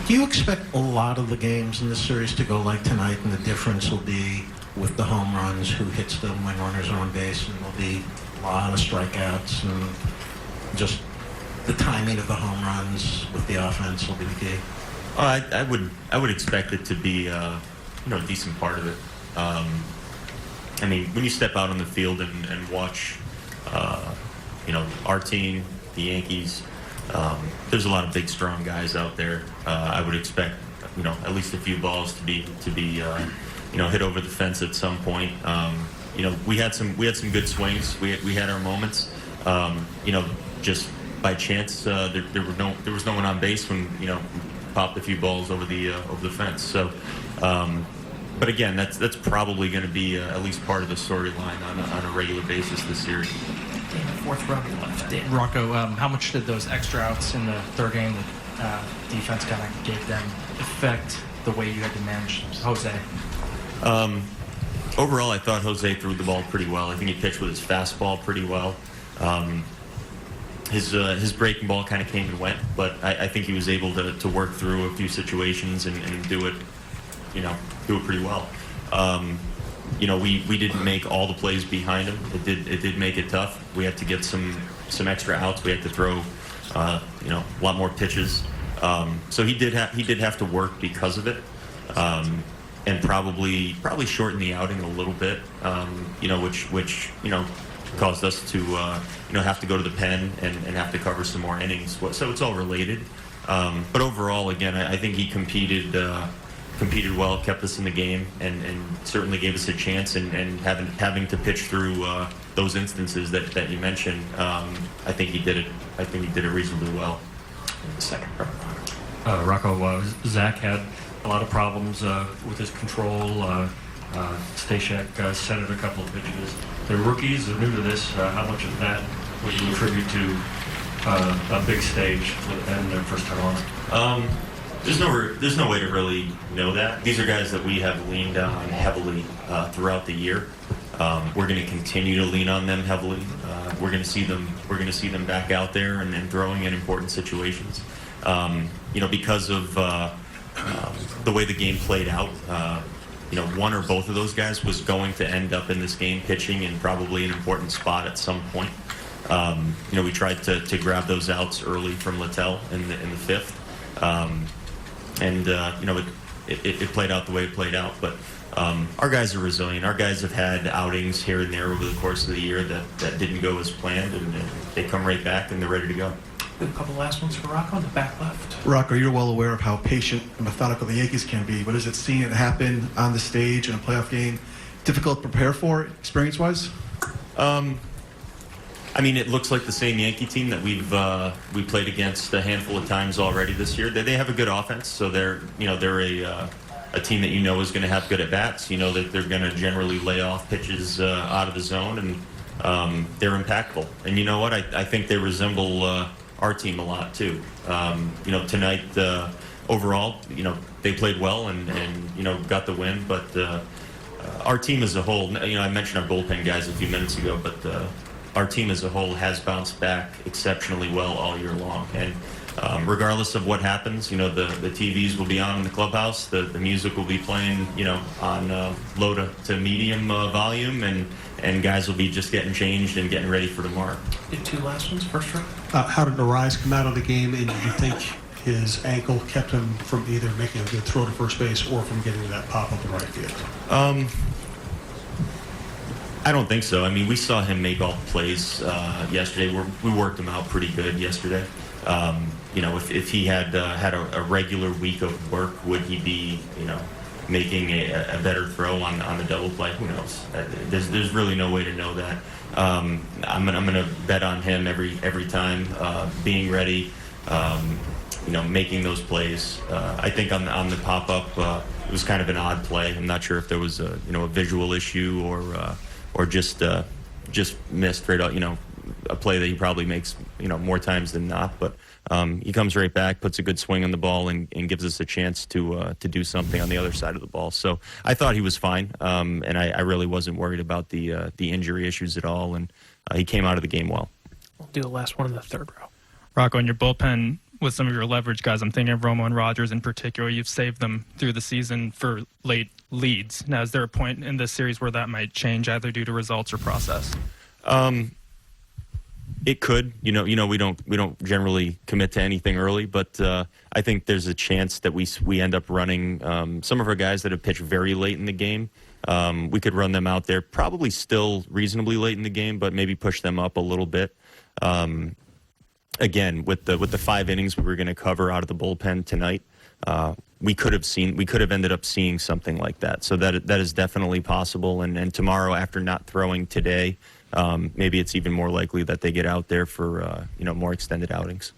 Do you expect a lot of the games in this series to go like tonight, and the difference will be with the home runs, who hits them when runners are on base, and there'll be a lot of strikeouts, and just the timing of the home runs with the offense will be the key? I would expect it to be a decent part of it. I mean, when you step out on the field and watch, our team, the Yankees, there's a lot of big, strong guys out there. I would expect, at least a few balls to be hit over the fence at some point. We had some good swings. We had our moments. Just by chance, there was no one on base when popped a few balls over the fence. So, but again, that's probably going to be at least part of the storyline on a regular basis this series. In the fourth round left. Rocco, how much did those extra outs in the third game that defense kind of gave them affect the way you had to manage Jose? Overall, I thought Jose threw the ball pretty well. I think he pitched with his fastball pretty well. His breaking ball kind of came and went, but I think he was able to work through a few situations and do it pretty well. We didn't make all the plays behind him. It did make it tough. We had to get some extra outs. We had to throw a lot more pitches. So he did have to work because of it, and probably shorten the outing a little bit. Which caused us to have to go to the pen and have to cover some more innings. So it's all related. But overall, again, I think he competed well, kept us in the game, and certainly gave us a chance. And having to pitch through those instances that you mentioned, I think he did it. I think he did it reasonably well. In the second round. Rocco, Zach had a lot of problems with his control. Stashak set it a couple of pitches. They're rookies, they're new to this. How much of that would you attribute to a big stage and their first time on? There's no way to really know that. These are guys that we have leaned on heavily throughout the year. We're going to continue to lean on them heavily. We're going to see them back out there and throwing in important situations. Because of the way the game played out. One or both of those guys was going to end up in this game pitching in probably an important spot at some point. We tried to grab those outs early from Littell in the fifth. It played out the way it played out. But our guys are resilient. Our guys have had outings here and there over the course of the year that didn't go as planned, and they come right back and they're ready to go. A couple last ones for Rocco on the back left. Rocco, you're well aware of how patient and methodical the Yankees can be. But is it seeing it happen on the stage in a playoff game difficult to prepare for, experience-wise? It looks like the same Yankee team that we played against a handful of times already this year. They have a good offense, so they're a team that is going to have good at bats. That they're going to generally lay off pitches out of the zone, and they're impactful. And you know what? I think they resemble our team a lot too. Tonight overall, they played well and got the win. But our team as a whole, I mentioned our bullpen guys a few minutes ago, but our team as a whole has bounced back exceptionally well all year long. And regardless of what happens, the TVs will be on in the clubhouse, the music will be playing, on low to medium volume, and guys will be just getting changed and getting ready for tomorrow. The two last ones, first round. How did Arise come out of the game, and do you think his ankle kept him from either making a good throw to first base or from getting to that pop up in right field? I don't think so. We saw him make all the plays yesterday. We worked him out pretty good yesterday. If he had a regular week of work, would he be, making a better throw on the double play? Who knows? There's really no way to know that. I'm gonna bet on him every time, being ready, making those plays. I think on the pop up, it was kind of an odd play. I'm not sure if there was a visual issue or just missed right out. A play that he probably makes more times than not, but he comes right back, puts a good swing on the ball, and gives us a chance to do something on the other side of the ball. So I thought he was fine, and I really wasn't worried about the injury issues at all, and he came out of the game well. We'll do the last one in the third row. Rocco, in your bullpen, with some of your leverage guys. I'm thinking of Romo and Rogers in particular. You've saved them through the season for late leads. Now, is there a point in this series where that might change, either due to results or process? It could. We don't generally commit to anything early, but I think there's a chance that we end up running some of our guys that have pitched very late in the game. We could run them out there, probably still reasonably late in the game, but maybe push them up a little bit. Again, with the 5 innings we were going to cover out of the bullpen tonight, we could have ended up seeing something like that. So that is definitely possible. And tomorrow, after not throwing today, maybe it's even more likely that they get out there for more extended outings.